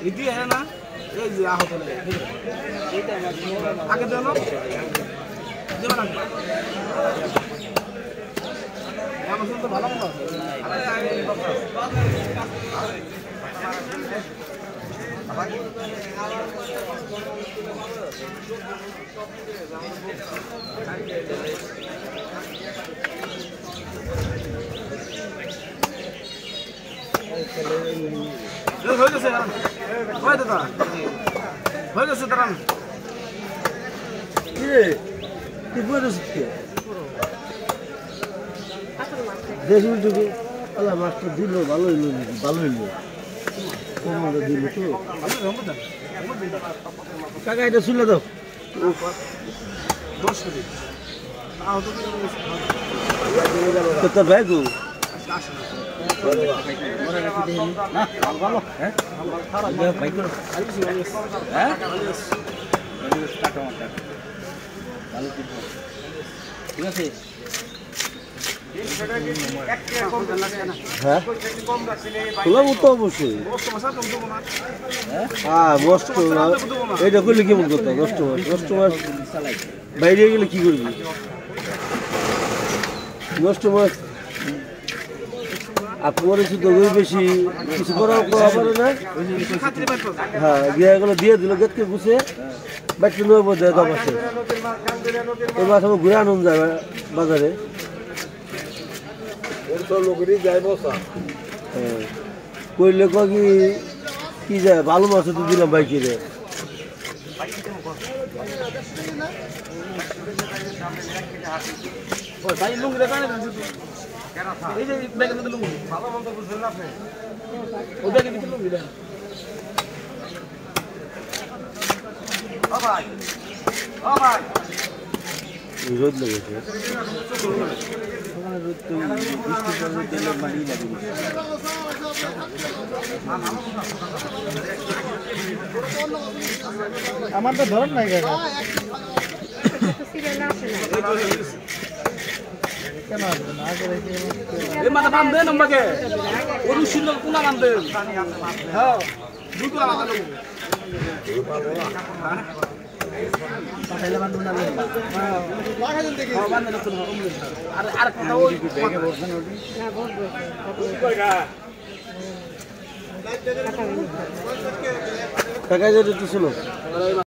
ইতি है ना এই যে আহত লাগে আগে দেন দেব না আমার তো ভালো মতো হয়ে গেছে হয় দাদা হয়ে গেছে দাঁড়ান কি রে কি বলিস দেশ উল্টে আল্লাহ মাছটা দিল ভালো হইল ভালো হইল কমাটা দিল তো কাকা এটা শুলে দাও তোর ভাই গো ঠিক আছে হ্যাঁ তো অবশ্যই হ্যাঁ নষ্ট এইটা করলে কেমন করতো নষ্ট মাছ বাইরে গেলে কি করবি নষ্ট মাছ আপনার শুধু ওই বেশি কিছু করা পারে না হ্যাঁ গিয়েগুলো দিয়ে দিল গেটকে গুছে বাচ্চা নয় বোধ হয় দশ ওই মাছ আমার ঘুরে আনন্দ যায় বাজারে করলে কি যায় ভালো মাছ তো দিলাম বাইকে রে এই যে ব্যাগের মধ্যে লুঙ্গি ভালো মন্দ বুঝলেন না আপনি ওই ব্যাগের ভিতরে লুঙ্গি দেন ও ভাই রোদ লেগেছে আমার তো ধরন নাই কেন মাথা বান্ধেন আমাকে ওর সুন্দর কোনা বান্ধেন হ্যাঁ দুটো আলাদা লোক পাঠাইলে বান্ধব না লাগাইলেন দেখি হ্যাঁ বান্ধব তো আর কথা ওই ব্যাগে বসছেন ওটি না বসবো কই গা কাকা যেটা তো শুনো